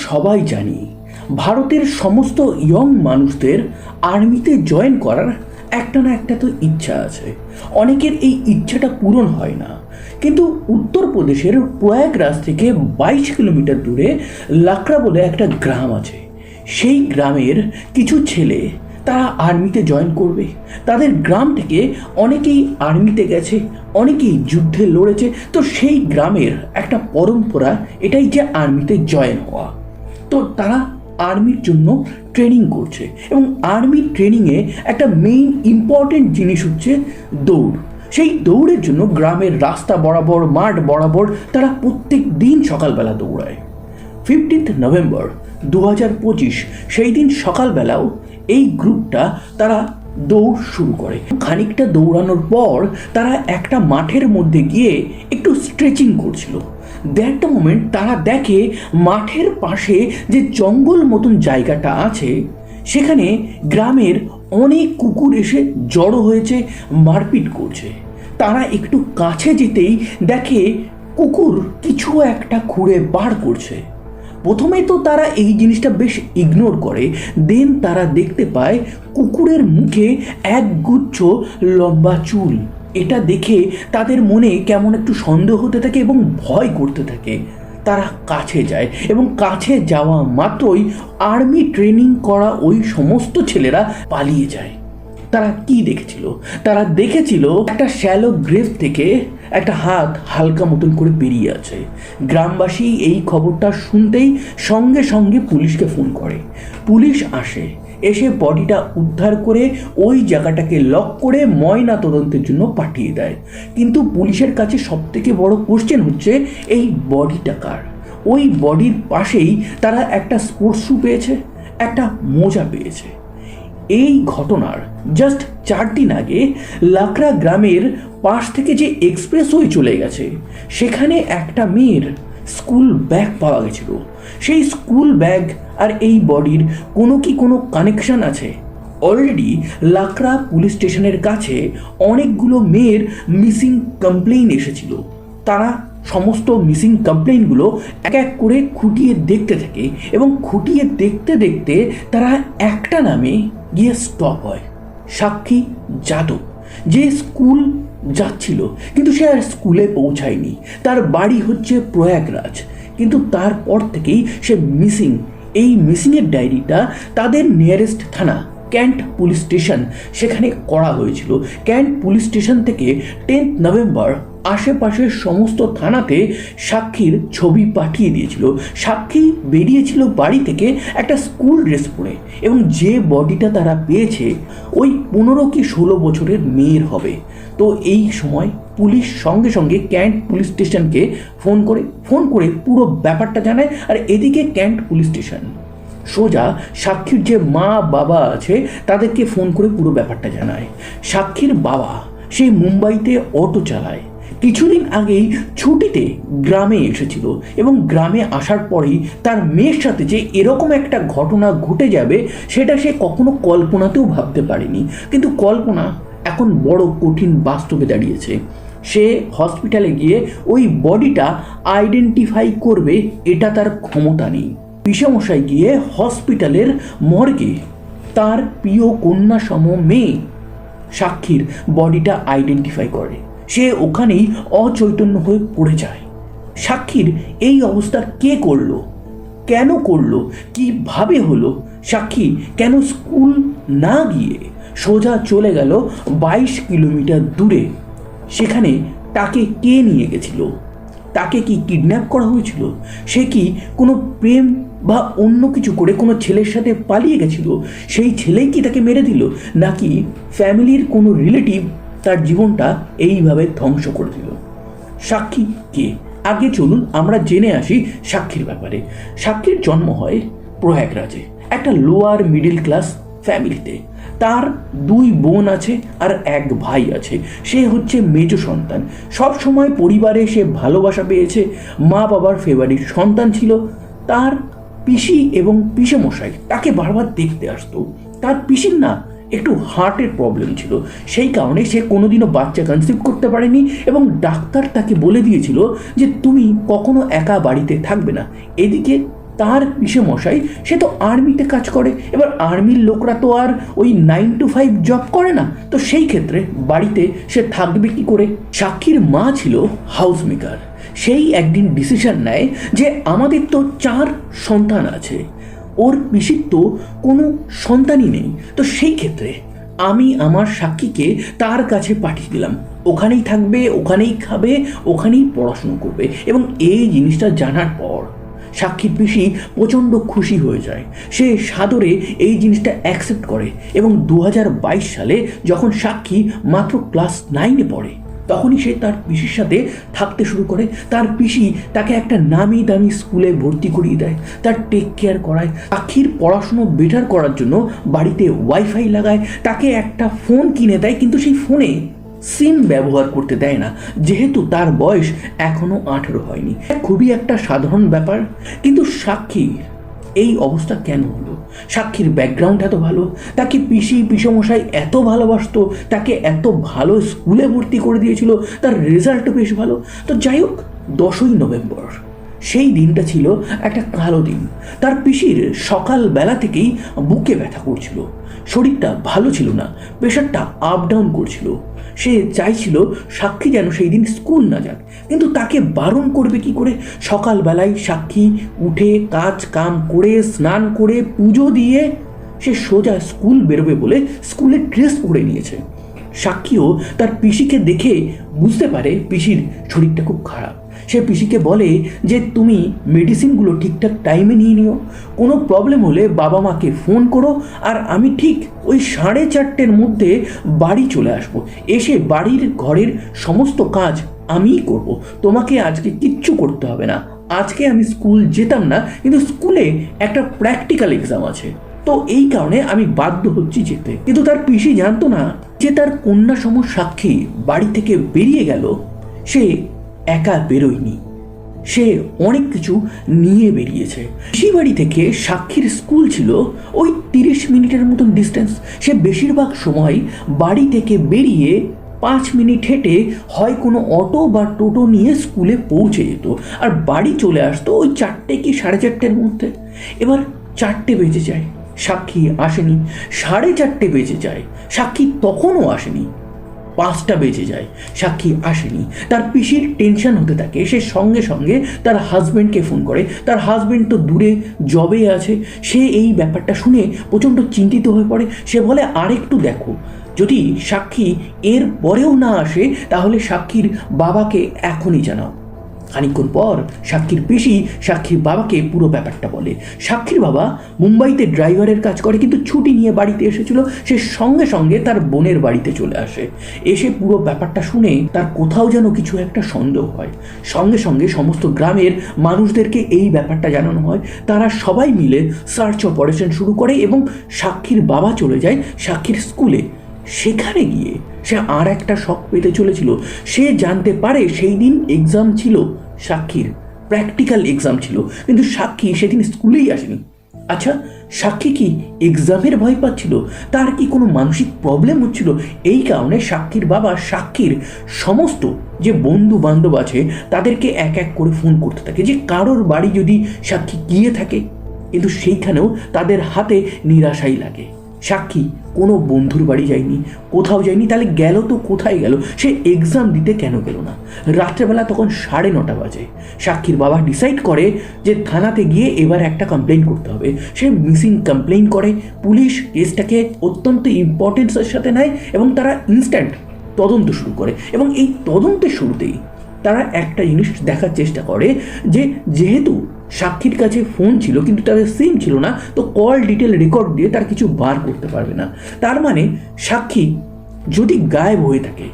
সবাই জানি ভারতের সমস্ত ইয়ং মানুষদের আর্মিতে জয়েন করার একটা না একটা তো ইচ্ছা আছে। অনেকের এই ইচ্ছাটা পূরণ হয় না, কিন্তু উত্তরপ্রদেশের প্রয়াগরাজ থেকে 22 কিলোমিটার দূরে লাকড়া বলে একটা গ্রাম আছে। সেই গ্রামের কিছু ছেলে তারা আর্মিতে জয়েন করবে। তাদের গ্রাম থেকে অনেকেই আর্মিতে গেছে, অনেকেই যুদ্ধে লড়েছে। তো সেই গ্রামের একটা পরম্পরা এটাই যে আর্মিতে জয়েন হওয়া। তো তারা আর্মির জন্য ট্রেনিং করছে, এবং আর্মি ট্রেনিংয়ে একটা মেইন ইম্পর্টেন্ট জিনিস হচ্ছে দৌড়। সেই দৌড়ের জন্য গ্রামের রাস্তা বরাবর, মাঠ বরাবর তারা প্রত্যেক দিন সকালবেলা দৌড়ায়। 15 নভেম্বর 2025 সেই দিন সকালবেলাও এই গ্রুপটা তারা দৌড় শুরু করে। খানিকটা দৌড়ানোর পর তারা একটা মাঠের মধ্যে গিয়ে একটু স্ট্রেচিং করছিল। দ্যাট মোমেন্ট তারা দেখে মাঠের পাশে যে জঙ্গল মতন জায়গাটা আছে, সেখানে গ্রামের অনেক কুকুর এসে জড়ো হয়েছে, মারপিট করছে। তারা একটু কাছে যেতেই দেখে কুকুর কিছু একটা খুঁড়ে বার করছে। প্রথমে তো তারা এই জিনিসটা বেশ ইগনোর করে, দেন তারা দেখতে পায় কুকুরের মুখে একগুচ্ছ লম্বা চুল। এটা দেখে তাদের মনে কেমন একটু সন্দেহ হতে থাকে এবং ভয় করতে থাকে। তারা কাছে যায়, এবং কাছে যাওয়া মাত্রই আর্মি ট্রেনিং করা ওই সমস্ত ছেলেরা পালিয়ে যায়। তারা কি দেখেছিল? তারা দেখেছিল একটা শ্যালো গ্রেভ থেকে একটা হাত হালকা মতন করে বেরিয়ে আছে। গ্রামবাসী এই খবরটা শুনতেই সঙ্গে সঙ্গে পুলিশকে ফোন করে। পুলিশ আসে, এসে বডিটা উদ্ধার করে ওই জায়গাটাকে লক করে ময়না তদন্তের জন্য পাঠিয়ে দেয়। কিন্তু পুলিশের কাছে সবথেকে বড় কোশ্চেন হচ্ছে এই বডিটা কার। ওই বডির পাশেই তারা একটা স্পোর্টস শ্যু পেয়েছে, একটা মোজা পেয়েছে। এই ঘটনার জাস্ট 4 দিন আগে লাকড়া গ্রামের পাশ থেকে যে এক্সপ্রেসওয়ে চলে গেছে, সেখানে একটা মেয়ের স্কুল ব্যাগ পাওয়া গেছিল। সেই স্কুল ব্যাগ আর এই বডির কোনো কানেকশন আছে? অলরেডি লাকড়া পুলিশ স্টেশনের কাছে অনেকগুলো মেয়ের মিসিং কমপ্লেইন এসেছিল। তারা সমস্ত মিসিং কমপ্লেইনগুলো এক এক করে খুঁটিয়ে দেখতে থাকে, এবং খুঁটিয়ে দেখতে দেখতে তারা একটা নামে গিয়ে স্টপ হয়। সাক্ষী যাদব, যে স্কুল যাচ্ছিল কিন্তু সে আর স্কুলে পৌঁছায়নি। তার বাড়ি হচ্ছে প্রয়াগরাজ, কিন্তু তারপর থেকেই সে মিসিং। এই মিসিংয়ের ডায়েরিটা তাদের নিয়ারেস্ট থানা ক্যান্ট পুলিশ স্টেশন, সেখানে করা হয়েছিল। ক্যান্ট পুলিশ স্টেশন থেকে 10 নভেম্বর আশেপাশের সমস্ত থানাতে সাক্ষীর ছবি পাঠিয়ে দিয়েছিল। সাক্ষী বেরিয়েছিল বাড়ি থেকে একটা স্কুল ড্রেস পরে, এবং যে বডিটা তারা পেয়েছে ওই 15 কি 16 বছরের মেয়ের হবে। তো এই সময় পুলিশ সঙ্গে সঙ্গে ক্যান্ট পুলিশ স্টেশনকে ফোন করে পুরো ব্যাপারটা জানায়। আর এদিকে ক্যান্ট পুলিশ স্টেশন সোজা সাক্ষীর যে মা বাবা আছে তাদেরকে ফোন করে পুরো ব্যাপারটা জানায়। সাক্ষীর বাবা সেই মুম্বাইতে অটো চালায়। কিছুদিন আগেই ছুটিতে গ্রামে এসেছিল, এবং গ্রামে আসার পরেই তার মেয়ের সাথে যে এরকম একটা ঘটনা ঘটে যাবে সেটা সে কখনো কল্পনাতেও ভাবতে পারেনি। কিন্তু কল্পনা এখন বড় কঠিন বাস্তবে দাঁড়িয়েছে। সে হসপিটালে গিয়ে ওই বডিটা আইডেন্টিফাই করবে, এটা তার ক্ষমতা নেই। পিসেমশাই গিয়ে হসপিটালের মর্গে তার প্রিয় কন্যা সম মেয়ে সাক্ষীর বডিটা আইডেন্টিফাই করে। সে ওখানেই অচৈতন্য হয়ে পড়ে যায়। সাক্ষীর এই অবস্থা কে করলো, কেন করলো, কিভাবে হলো? সাক্ষী কেন স্কুল না গিয়ে সোজা চলে গেল 22 কিলোমিটার দূরে? সেখানে তাকে কে নিয়ে গেছিল? তাকে কি কিডন্যাপ করা হয়েছিল? সে কি কোনো প্রেম বা অন্য কিছু করে কোনো ছেলের সাথে পালিয়ে গেছিল? সেই ছেলেই কি তাকে মেরে দিল, নাকি ফ্যামিলির কোনো রিলেটিভ তার জীবনটা এইভাবে ধ্বংস করে দিল? সাক্ষী কে? আগে চলুন আমরা জেনে আসি সাক্ষীর ব্যাপারে। সাক্ষীর জন্ম হয় প্রয়াগরাজে, একটা লোয়ার মিডিল ক্লাস ফ্যামিলিতে। তার 2 বোন আছে আর 1 ভাই আছে। সে হচ্ছে মেজ সন্তান। সব সময় পরিবারে সে ভালোবাসা পেয়েছে, মা বাবার ফেভারিট সন্তান ছিল। তার পিসি এবং পিসেমশাই তাকে বারবার দেখতে আসতো। তার পিসির না একটু হার্টের প্রবলেম ছিল, সেই কারণে সে কোনোদিনও বাচ্চা কনসিভ করতে পারেনি, এবং ডাক্তার তাকে বলে দিয়েছিল যে তুমি কখনো একা বাড়িতে থাকবে না। এদিকে তার পিসে মশাই সে তো আর্মিতে কাজ করে, এবার আর্মির লোকরা তো আর ওই 9 to 5 জব করে না, তো সেই ক্ষেত্রে বাড়িতে সে থাকবে কি করে? সাক্ষীর মা ছিল হাউস মেকার। সেই একদিন ডিসিশন নেয় যে আমাদের তো 4 সন্তান আছে, ওর পিসির তো কোনো সন্তানই নেই, তো সেই ক্ষেত্রে আমি আমার সাক্ষীকে তার কাছে পাঠিয়ে দিলাম, ওখানেই থাকবে, ওখানেই খাবে, ওখানেই পড়াশুনো করবে। এবং এই জিনিসটা জানার পর সাক্ষীর পিসি প্রচণ্ড খুশি হয়ে যায়, সে সাদরে এই জিনিসটা অ্যাকসেপ্ট করে। এবং 2022 সালে যখন সাক্ষী মাত্র ক্লাস 9-এ পড়ে, তখনই সে তার পিসির সাথে থাকতে শুরু করে। তার পিসি তাকে একটা নামি দামি স্কুলে ভর্তি করিয়ে দেয়, তার টেক কেয়ার করায়, সাক্ষীর পড়াশুনো বেটার করার জন্য বাড়িতে ওয়াইফাই লাগায়, তাকে একটা ফোন কিনে দেয়, কিন্তু সেই ফোনে সিম ব্যবহার করতে দেয় না, যেহেতু তার বয়স এখনো 18 হয়নি। খুবই একটা সাধারণ ব্যাপার, কিন্তু সাক্ষী এই অবস্থা কেন হলো? সাক্ষীর ব্যাকগ্রাউন্ড এত ভালো, তাকে পিসমশাই এত ভালোবাসতো, তাকে এত ভালো স্কুলে ভর্তি করে দিয়েছিল, তার রেজাল্টও বেশ ভালো। তো যাই হোক, 10ই নভেম্বর সেই দিনটা ছিল একটা কালো দিন। তার পিসির সকালবেলা থেকেই বুকে ব্যথা করছিল, শরীরটা ভালো ছিল না, প্রেশারটা আপ ডাউন করছিল। সে চাইছিল সাক্ষী যেন সেই দিন স্কুল না যাক, কিন্তু তাকে বারণ করবে কি করে? সকালবেলায় সাক্ষী উঠে কাজ কাম করে স্নান করে পুজো দিয়ে সে সোজা স্কুল বেরোবে বলে স্কুলের ড্রেস পরে নিয়েছে। সাক্ষীও তার পিসিকে দেখে বুঝতে পারে পিসির শরীরটা খুব খারাপ। সে পিসিকে বলে যে তুমি মেডিসিনগুলো ঠিকঠাক টাইমে নিয়ে নিও, কোনো প্রবলেম হলে বাবা মাকে ফোন করো, আর আমি ঠিক ওই 4:30-এর মধ্যে বাড়ি চলে আসবো, এসে বাড়ির ঘরের সমস্ত কাজ আমিই করব, তোমাকে আজকে কিচ্ছু করতে হবে না। আজকে আমি স্কুল যেতাম না, কিন্তু স্কুলে একটা প্র্যাকটিক্যাল এক্সাম আছে, তো এই কারণে আমি বাধ্য হচ্ছি যেতে। কিন্তু তার পিসি জানতো না যে তার কন্যা সম সাক্ষী বাড়ি থেকে বেরিয়ে গেল, সে একা বেরোয়নি, সে অনেক কিছু নিয়ে বেরিয়েছে। পিসি বাড়ি থেকে সাক্ষীর স্কুল ছিল ওই 30 মিনিটের মতন ডিস্টেন্স। সে বেশিরভাগ সময় বাড়ি থেকে বেরিয়ে 5 মিনিট হেঁটে হয় কোনো অটো বা টোটো নিয়ে স্কুলে পৌঁছে যেত, আর বাড়ি চলে আসতো ওই 4টে কি 4:30-এর মধ্যে। এবার 4টে বেজে যায়, সাক্ষী আসেনি। 4:30 বেজে যায়, সাক্ষী তখনও আসেনি। 5টা বেজে যায়, সাক্ষী আসেনি। তার পিসির টেনশন হতে থাকে, সে সঙ্গে সঙ্গে তার হাজব্যান্ডকে ফোন করে। তার হাজব্যান্ড তো দূরে জবে আছে, সে এই ব্যাপারটা শুনে প্রচণ্ড চিন্তিত হয়ে পড়ে। সে বলে আরেকটু দেখো, যদি সাক্ষী এর পরেও না আসে তাহলে সাক্ষীর বাবাকে এখনই জানাও। খানিকক্ষণ পর সাক্ষীর পিসি সাক্ষীর বাবাকে পুরো ব্যাপারটা বলে। সাক্ষীর বাবা মুম্বাইতে ড্রাইভারের কাজ করে, কিন্তু ছুটি নিয়ে বাড়িতে এসেছিল। সে সঙ্গে সঙ্গে তার বোনের বাড়িতে চলে আসে। এসে পুরো ব্যাপারটা শুনে তার কোথাও যেন কিছু একটা সন্দেহ হয়। সঙ্গে সঙ্গে সমস্ত গ্রামের মানুষদেরকে এই ব্যাপারটা জানানো হয়। তারা সবাই মিলে সার্চ অপারেশন শুরু করে এবং সাক্ষীর বাবা চলে যায় সাক্ষীর স্কুলে। সেখানে গিয়ে সে আর একটা শক পেতে চলেছিল। সে জানতে পারে সেই দিন এক্সাম ছিল, সাক্ষীর প্র্যাকটিক্যাল এক্সাম ছিল, কিন্তু সাক্ষী সেদিন স্কুলেই আসেনি। আচ্ছা, সাক্ষী কি এক্সামের ভয় পাচ্ছিল? তার কি কোনো মানসিক প্রবলেম হচ্ছিল? এই কারণে সাক্ষীর বাবা সাক্ষীর সমস্ত যে বন্ধু বান্ধব আছে তাদেরকে এক এক করে ফোন করতে থাকে যে কারোর বাড়ি যদি সাক্ষী গিয়ে থাকে, কিন্তু সেইখানেও তাদের হাতে নিরাশাই লাগে। সাক্ষী কোনো বন্ধুর বাড়ি যায়নি, কোথাও যায়নি। তাহলে গেল তো কোথায় গেল? সে এক্সাম দিতে কেন গেল না? রাত্রেবেলা তখন 9:30 বাজে। সাক্ষীর বাবা ডিসাইড করে যে থানাতে গিয়ে এবার একটা কমপ্লেন করতে হবে। সে মিসিং কমপ্লেন করে। পুলিশ কেসটাকে অত্যন্ত ইম্পর্টেন্সের সাথে নেয় এবং তারা ইনস্ট্যান্ট তদন্ত শুরু করে। এবং এই তদন্তের শুরুতেই তারা একটা জিনিস দেখার চেষ্টা করে যে যেহেতু সাক্ষীর কাছে ফোন ছিল কিন্তু তাদের সিম ছিল না, তো কল ডিটেল রেকর্ড দিয়ে তার কিছু বার করতে পারবে না। তার মানে সাক্ষী যদি গায়েব হয়ে থাকে,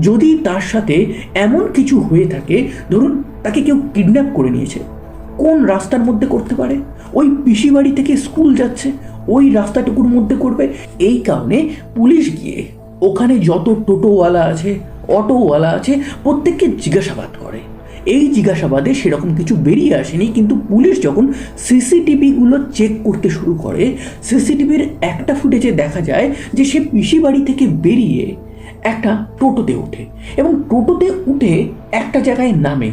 যদি তার সাথে এমন কিছু হয়ে থাকে, ধরুন তাকে কেউ কিডন্যাপ করে নিয়েছে, কোন রাস্তার মধ্যে করতে পারে? ওই পিসি বাড়ি থেকে স্কুল যাচ্ছে ওই রাস্তাটুকুর মধ্যে করবে। এই কারণে পুলিশ গিয়ে ওখানে যত টোটোওয়ালা আছে, অটোওয়ালা আছে, প্রত্যেককে জিজ্ঞাসাবাদ করে। এই জিজ্ঞাসাবাদে সেরকম কিছু বেরিয়ে আসেনি, কিন্তু পুলিশ যখন সিসিটিভিগুলো চেক করতে শুরু করে, সিসিটিভির একটা ফুটেজে দেখা যায় যে সে পিসি বাড়ি থেকে বেরিয়ে একটা টোটোতে ওঠে এবং টোটোতে উঠে একটা জায়গায় নামে।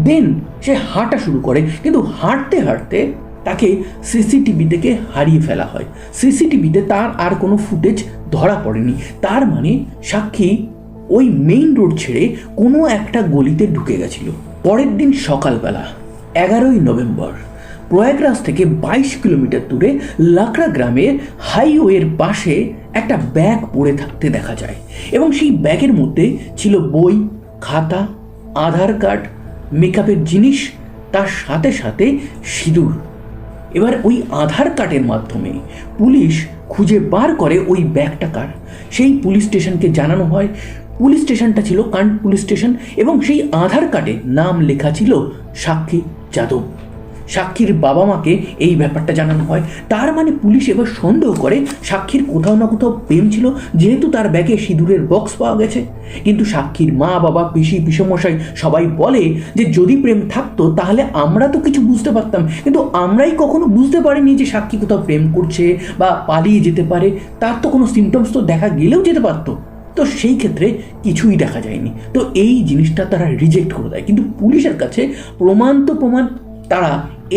দেন সে হাঁটা শুরু করে, কিন্তু হাঁটতে হাঁটতে তাকে সিসিটিভি থেকে হারিয়ে ফেলা হয়। সিসিটিভিতে তার আর কোনো ফুটেজ ধরা পড়েনি। তার মানে সাক্ষী ওই মেইন রোড ছেড়ে কোনো একটা গলিতে ঢুকে গেছিল। পরের দিন সকালবেলা 11ই নভেম্বর প্রয়াগরাজ থেকে 22 কিলোমিটার দূরে লাকড়া গ্রামের হাইওয়ের পাশে একটা ব্যাগ পড়ে থাকতে দেখা যায় এবং সেই ব্যাগের মধ্যে ছিল বই, খাতা, আধার কার্ড, মেকআপের জিনিস, তার সাথে সাথে সিঁদুর। এবার ওই আধার কার্ডের মাধ্যমে পুলিশ খুঁজে বার করে ওই ব্যাগটা কার। সেই পুলিশ স্টেশনকে জানানো হয়। পুলিশ স্টেশনটা ছিল কান্ট পুলিশ স্টেশন এবং সেই আধার কার্ডে নাম লেখা ছিল সাক্ষী যাদব। সাক্ষীর বাবা মাকে এই ব্যাপারটা জানানো হয়। তার মানে পুলিশ এবার সন্দেহ করে সাক্ষীর কোথাও না কোথাও প্রেম ছিল, যেহেতু তার ব্যাগে সিঁদুরের বক্স পাওয়া গেছে। কিন্তু সাক্ষীর মা বাবা, পিসি, পিসমশাই সবাই বলে যে যদি প্রেম থাকতো তাহলে আমরা তো কিছু বুঝতে পারতাম, কিন্তু আমরাই কখনো বুঝতে পারিনি যে সাক্ষী কোথাও প্রেম করছে বা পালিয়ে যেতে পারে। তার তো কোনো সিমটমস তো দেখা গেলেও যেতে পারতো। তো সেই ক্ষেত্রে কিছুই দেখা যায়নি। তো এই জিনিসটা তারা রিজেক্ট করে দেয়। কিন্তু পুলিশের কাছে প্রমাণ তারা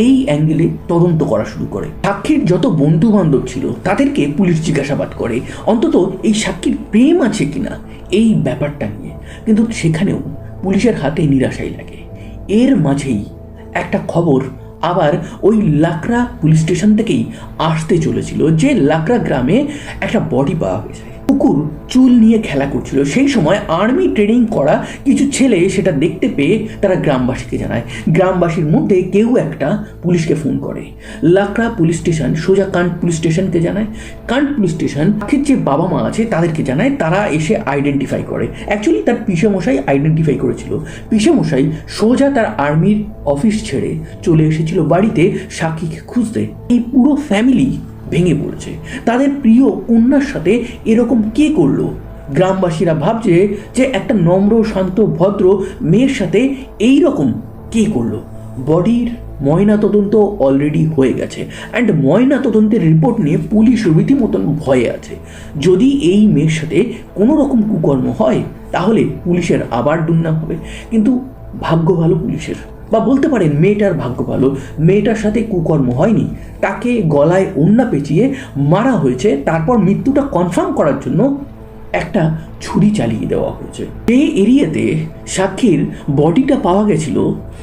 এই অ্যাঙ্গেলে তদন্ত করা শুরু করে। সাক্ষীর যত বন্ধু বান্ধব ছিল তাদেরকে পুলিশ জিজ্ঞাসাবাদ করে অন্তত এই সাক্ষীর প্রেম আছে কিনা এই ব্যাপারটা নিয়ে, কিন্তু সেখানেও পুলিশের হাতে নিরাশাই লাগে। এর মাঝেই একটা খবর আবার ওই লাকড়া পুলিশ স্টেশন থেকেই আসতে চলেছিল যে লাকড়া গ্রামে একটা বডি পাওয়া গেছে। কুকুর চুল নিয়ে খেলা করছিল। সেই সময় আর্মি ট্রেনিং করা কিছু ছেলে সেটা দেখতে পেয়ে তারা গ্রামবাসীকে জানায়। গ্রামবাসীর মধ্যে কেউ একটা পুলিশকে ফোন করে। লাকড়া পুলিশ স্টেশন সোজা কান্ট পুলিশ স্টেশনকে জানায়। কান্ট পুলিশ স্টেশন সাক্ষীর যে বাবা মা আছে তাদেরকে জানায়। তারা এসে আইডেন্টিফাই করে। অ্যাকচুয়ালি তার পিসেমশাই আইডেন্টিফাই করেছিল। পিসেমশাই সোজা তার আর্মির অফিস ছেড়ে চলে এসেছিল বাড়িতে সাক্ষীকে খুঁজতে। এই পুরো ফ্যামিলি ভেঙে পড়েছে। তাদের প্রিয় কন্যার সাথে এরকম কে করলো? গ্রামবাসীরা ভাবছে যে একটা নম্র, শান্ত, ভদ্র মেয়ের সাথে এই রকম কে করলো। বডির ময়না তদন্ত অলরেডি হয়ে গেছে অ্যান্ড ময়না তদন্তের রিপোর্ট নিয়ে পুলিশ রীতিমতন ভয়ে আছে। যদি এই মেয়ের সাথে কোনো রকম কুকর্ম হয় তাহলে পুলিশের আবার দুর্নাম হবে। কিন্তু ভাগ্য ভালো পুলিশের, বা বলতে পারেন মেয়েটার ভাগ্য ভালো, মেয়েটার সাথে কুকর্ম হয়নি। তাকে গলায় ওড়না পেঁচিয়ে মারা হয়েছে। তারপর মৃত্যুটা কনফার্ম করার জন্য একটা ছুরি চালিয়ে দেওয়া হয়েছে। এই এরিয়াতে সাক্ষীর বডিটা পাওয়া গেছিল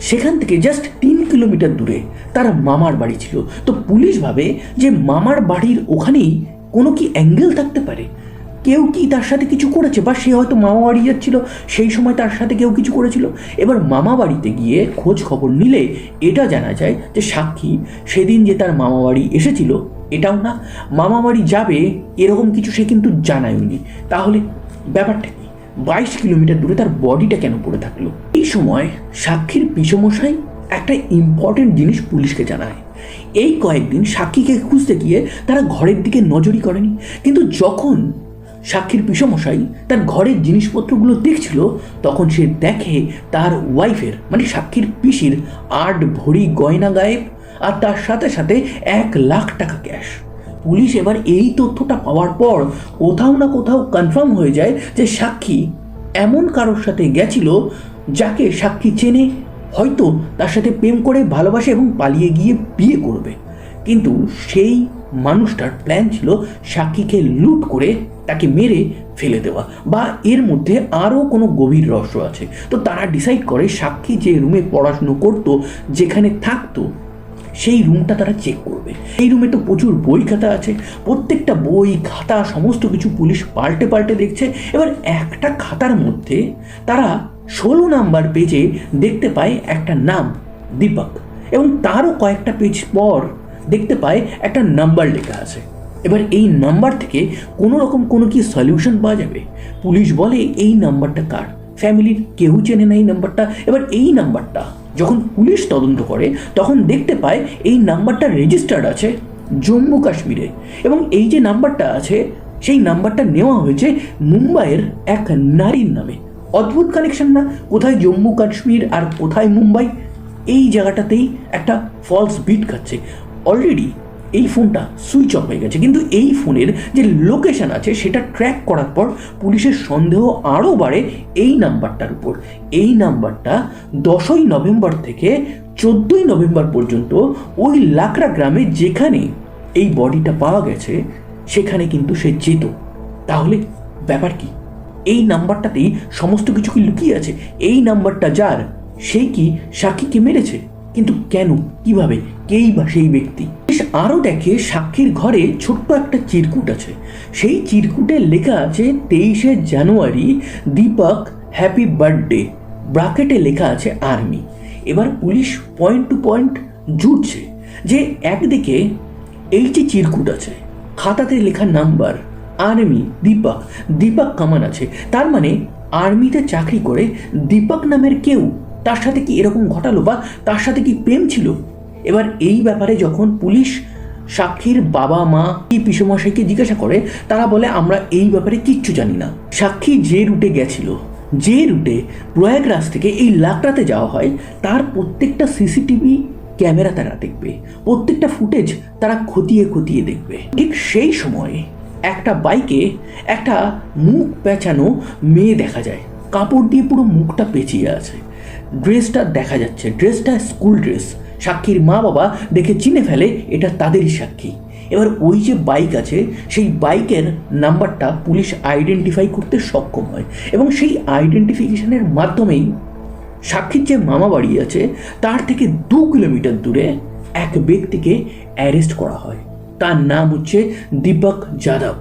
সেখান থেকে জাস্ট 3 কিলোমিটার দূরে তার মামার বাড়ি ছিল। তো পুলিশ ভাবে যে মামার বাড়ির ওখানেই কোনো কি অ্যাঙ্গেল থাকতে পারে, কেউ কি তার সাথে কিছু করেছে, বা সে হয়তো মামা বাড়ি যাচ্ছিল সেই সময় তার সাথে কেউ কিছু করেছিল। এবার মামা বাড়িতে গিয়ে খোঁজ খবর নিলে এটা জানা যায় যে সাক্ষী সেদিন যে তার মামা বাড়ি এসেছিল এটাও না, মামা বাড়ি যাবে এরকম কিছু সে কিন্তু জানায়নি। তাহলে ব্যাপারটা কি? 22 কিলোমিটার দূরে তার বডিটা কেন পড়ে থাকলো? এই সময় সাক্ষীর পিসমশাই একটা ইম্পর্টেন্ট জিনিস পুলিশকে জানায়। এই কয়েকদিন সাক্ষীকে খুঁজতে গিয়ে তারা ঘরের দিকে নজরই করেনি, কিন্তু যখন সাক্ষীর পিসমশাই তার ঘরের জিনিসপত্রগুলো দেখছিল তখন সে দেখে তার ওয়াইফের মানে সাক্ষীর পিসির 8 ভরি গয়না গায়েব, আর তার সাথে সাথে 1 লাখ টাকা ক্যাশ। পুলিশ এবার এই তথ্যটা পাওয়ার পর কোথাও না কোথাও কনফার্ম হয়ে যায় যে সাক্ষী এমন কারোর সাথে গেছিল যাকে সাক্ষী চেনে, হয়তো তার সাথে প্রেম করে ভালোবাসে এবং পালিয়ে গিয়ে বিয়ে করবে। কিন্তু সেই মানুষটার প্ল্যান ছিল সাক্ষীকে লুট করে তাকে মেরে ফেলে দেওয়া, বা এর মধ্যে আরও কোনো গভীর রহস্য আছে। তো তারা ডিসাইড করে সাক্ষী যে রুমে পড়াশুনো করতো, যেখানে থাকতো, সেই রুমটা তারা চেক করবে। এই রুমে তো প্রচুর বই খাতা আছে। প্রত্যেকটা বই খাতা সমস্ত কিছু পুলিশ পাল্টে পাল্টে দেখছে। এবার একটা খাতার মধ্যে তারা 16 নাম্বার পেজে দেখতে পায় একটা নাম দীপক, এবং তারও কয়েকটা পেজ পর দেখতে পায় একটা নাম্বার লেখা আছে। এবার এই নাম্বার থেকে কোনো রকম কোনো কি সলিউশন পাওয়া যাবে? পুলিশ বলে এই নাম্বারটা কার, ফ্যামিলির কেউ চেনে না এই নাম্বারটা। এবার এই নাম্বারটা যখন পুলিশ তদন্ত করে তখন দেখতে পায় এই নাম্বারটা রেজিস্টার্ড আছে জম্মু কাশ্মীরে, এবং এই যে নাম্বারটা আছে সেই নাম্বারটা নেওয়া হয়েছে মুম্বাইয়ের এক নারীর নামে। অদ্ভুত কানেকশন না? কোথায় জম্মু কাশ্মীর আর কোথায় মুম্বাই? এই জায়গাটাতেই একটা ফলস বিট খাচ্ছে। অলরেডি এই ফোনটা সুইচ অফ হয়ে গেছে, কিন্তু এই ফোনের যে লোকেশন আছে সেটা ট্র্যাক করার পর পুলিশের সন্দেহ আরও বাড়ে এই নাম্বারটার উপর। এই নাম্বারটা 10ই নভেম্বর থেকে 14ই নভেম্বর পর্যন্ত ওই লাকড়া গ্রামে যেখানে এই বডিটা পাওয়া গেছে সেখানে কিন্তু সে যেত। তাহলে ব্যাপার কি? এই নাম্বারটাতেই সমস্ত কিছু কি লুকিয়ে আছে? এই নাম্বারটা যার, সেই কি সাক্ষীকে মেরেছে? কিন্তু কেন, কিভাবে, কেই বা সেই ব্যক্তি? আরও দেখে সাক্ষীর ঘরে ছোট্ট একটা চিরকুট আছে। সেই চিরকুটে লেখা আছে 23শে জানুয়ারি দীপক হ্যাপি বার্থডে, ব্র্যাকেটে লেখা আছে আর্মি। এবার পুলিশ পয়েন্ট টু পয়েন্ট জুটছে যে একদিকে এই যে চিরকুট আছে, খাতাতে লেখা নাম্বার আর্মি দীপক, দীপক কামান আছে, তার মানে আর্মিতে চাকরি করে দীপক নামের কেউ তার সাথে কি এরকম ঘটালো, বা তার সাথে কি প্রেম ছিল? এবার এই ব্যাপারে যখন পুলিশ সাক্ষীর বাবা মা কি পিসেমশাইকে জিজ্ঞাসা করে, তারা বলে আমরা এই ব্যাপারে কিচ্ছু জানি না। সাক্ষী যে রুটে গেছিল, যে রুটে প্রয়াগরাজ থেকে এই লাকড়াতে যাওয়া হয়, তার প্রত্যেকটা সিসিটিভি ক্যামেরা তারা দেখবে, প্রত্যেকটা ফুটেজ তারা খতিয়ে খতিয়ে দেখবে। ঠিক সেই সময়ে একটা বাইকে একটা মুখ পেঁচানো মেয়ে দেখা যায়, কাপড় দিয়ে পুরো মুখটা পেঁচিয়ে আছে, ড্রেসটা দেখা যাচ্ছে, ড্রেসটা স্কুল ড্রেস। সাক্ষীর মা বাবা দেখে চিনে ফেলে এটা তাদেরই সাক্ষী। এবার ওই যে বাইক আছে, সেই বাইকের নাম্বারটা পুলিশ আইডেন্টিফাই করতে সক্ষম হয়, এবং সেই আইডেন্টিফিকেশনের মাধ্যমেই সাক্ষীর যে মামা বাড়ি আছে তার থেকে 2 কিলোমিটার দূরে এক ব্যক্তিকে অ্যারেস্ট করা হয়। তার নাম হচ্ছে দীপক যাদব,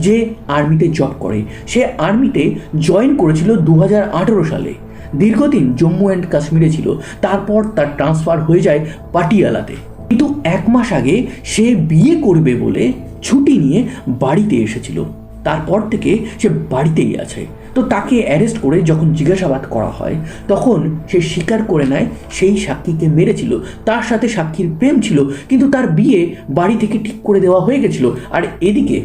যে আর্মিতে জব করে। সে আর্মিতে জয়েন করেছিল 2018 সালে, দীর্ঘদিন জম্মু অ্যান্ড কাশ্মীরে ছিল, তারপর তার ট্রান্সফার হয়ে যায় পাটিয়ালাতে। কিন্তু 1 মাস আগে সে বিয়ে করবে বলে ছুটি নিয়ে বাড়িতে এসেছিল, তারপর থেকে সে বাড়িতেই আছে। তো তাকে অ্যারেস্ট করে যখন জিজ্ঞাসাবাদ করা হয়, তখন সে স্বীকার করে নেয় সেই সাক্ষীকে মেরেছিল, তার সাথে সাক্ষীর প্রেম ছিল, কিন্তু তার বিয়ে বাড়ি থেকে ঠিক করে দেওয়া হয়ে গেছিল। আর এদিকে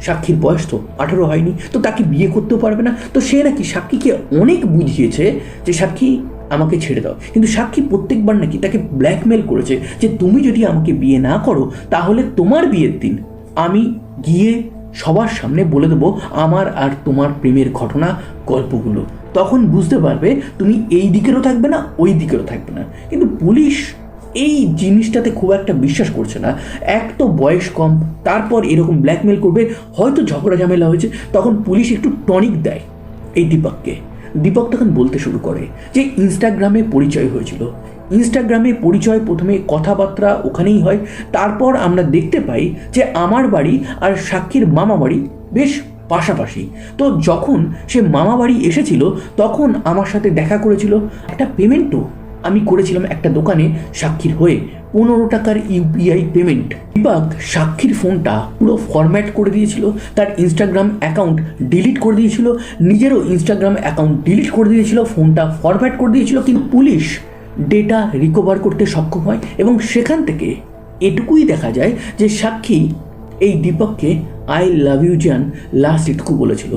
সাক্ষীর বয়স তো 18 হয়নি, তো তাকে বিয়ে করতেও পারবে না। তো সে নাকি সাক্ষীকে অনেক বুঝিয়েছে যে সাক্ষী আমাকে ছেড়ে দাও, কিন্তু সাক্ষী প্রত্যেকবার নাকি তাকে ব্ল্যাকমেল করেছে যে তুমি যদি আমাকে বিয়ে না করো তাহলে তোমার বিয়ের দিন আমি গিয়ে সবার সামনে বলে দেবো আমার আর তোমার প্রেমের ঘটনা গল্পগুলো, তখন বুঝতে পারবে তুমি এই দিকেরও থাকবে না, ওই দিকেরও থাকবে না। কিন্তু পুলিশ এই জিনিসটাতে খুব একটা বিশ্বাস করছে না। এক তো বয়স কম, তারপর এরকম ব্ল্যাকমেল করবে, হয়তো ঝগড়া ঝামেলা হয়েছে, তখন পুলিশ একটু টনিক দেয় এই দীপককে। দীপক তখন বলতে শুরু করে যে ইনস্টাগ্রামে পরিচয় হয়েছিল, ইনস্টাগ্রামে পরিচয়, প্রথমে কথাবার্তা ওখানেই হয়, তারপর আমরা দেখতে পাই যে আমার বাড়ি আর সাক্ষীর মামা বাড়ি বেশ পাশাপাশি। তো যখন সে মামা বাড়ি এসেছিল তখন আমার সাথে দেখা করেছিল, একটা পেমেন্টও আমি করেছিলাম একটা দোকানে সাক্ষীর হয়ে, 15 টাকার ইউপিআই পেমেন্ট। দীপক সাক্ষীর ফোনটা পুরো ফরম্যাট করে দিয়েছিল, তার ইনস্টাগ্রাম অ্যাকাউন্ট ডিলিট করে দিয়েছিল, নিজেরও ইনস্টাগ্রাম অ্যাকাউন্ট ডিলিট করে দিয়েছিল, ফোনটা ফরম্যাট করে দিয়েছিল। কিন্তু পুলিশ ডেটা রিকভার করতে সক্ষম হয়, এবং সেখান থেকে এটুকুই দেখা যায় যে সাক্ষী এই দীপককে আই লাভ ইউ জান লাস্ট এটুকু বলেছিল।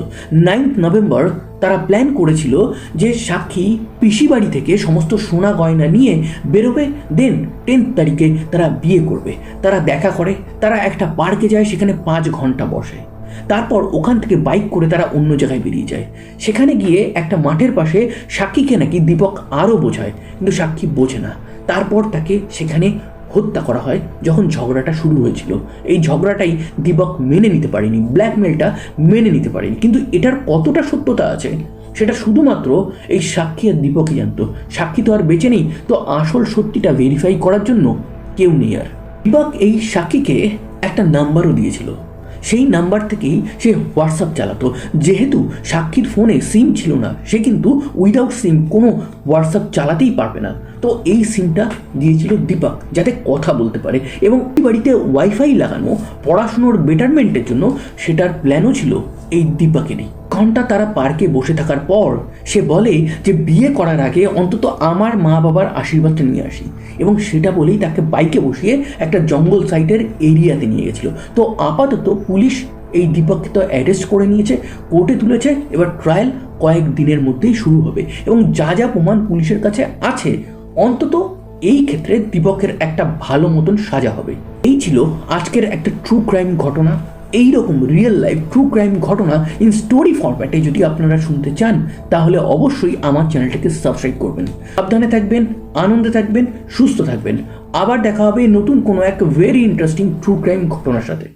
9 নভেম্বর তারা প্ল্যান করেছিল যে সাক্ষী পিসি বাড়ি থেকে সমস্ত সোনা গয়না নিয়ে বেরোবে, দেন 10 তারিখে তারা বিয়ে করবে। তারা দেখা করে, তারা একটা পার্কে যায়, সেখানে 5 ঘন্টা বসে, তারপর ওখান থেকে বাইক করে তারা অন্য জায়গায় বেরিয়ে যায়। সেখানে গিয়ে একটা মাঠের পাশে সাক্ষীকে নাকি দীপক আরও বোঝায়, কিন্তু সাক্ষী বোঝে না। তারপর তাকে সেখানে হত্যা করা হয় যখন ঝগড়াটা শুরু হয়েছিল। এই ঝগড়াটাই দীপক মেনে নিতে পারেনি, ব্ল্যাকমেলটা মেনে নিতে পারেনি। কিন্তু এটার কতটা সত্যতা আছে সেটা শুধুমাত্র এই সাক্ষী আর দীপকই জানতো। সাক্ষী তো আর বেঁচে নেই, তো আসল সত্যিটা ভেরিফাই করার জন্য কেউ নেই আর। দীপক এই সাক্ষীকে একটা নাম্বারও দিয়েছিল, সেই নাম্বার থেকেই সে হোয়াটসঅ্যাপ চালাতো। যেহেতু সাক্ষীর ফোনে সিম ছিল না, সে কিন্তু উইদাউট সিম কোনো হোয়াটসঅ্যাপ চালাতেই পারবে না, তো এই সিমটা দিয়েছিল দীপক যাতে কথা বলতে পারে। এবং এই বাড়িতে ওয়াইফাই লাগানো পড়াশুনোর বেটারমেন্টের জন্য, সেটার প্ল্যানও ছিল এই দীপকেরই। ঘন্টা তারা পার্কে বসে থাকার পর সে বলে যে বিয়ে করার আগে অন্তত আমার মা বাবার আশীর্বাদটা নিয়ে আসি, এবং সেটা বলেই তাকে বাইকে বসিয়ে একটা জঙ্গল সাইটের এরিয়াতে নিয়ে গেছিল। তো আপাতত পুলিশ এই দীপককে তো অ্যারেস্ট করে নিয়েছে, কোর্টে তুলেছে, এবার ট্রায়াল কয়েক দিনের মধ্যেই শুরু হবে, এবং যা যা প্রমাণ পুলিশের কাছে আছে অন্তত এই ক্ষেত্রে দীপকের একটা ভালো মতন সাজা হবে। এই ছিল আজকের একটা ট্রু ক্রাইম ঘটনা। এইরকম রিয়েল লাইফ ট্রু ক্রাইম ঘটনা ইন স্টোরি ফরম্যাটে যদি আপনারা শুনতে চান তাহলে অবশ্যই আমার চ্যানেলটাকে সাবস্ক্রাইব করবেন। সাবধানে থাকবেন, আনন্দে থাকবেন, সুস্থ থাকবেন। আবার দেখা হবে নতুন কোনো এক ভেরি ইন্টারেস্টিং ট্রু ক্রাইম ঘটনার সাথে।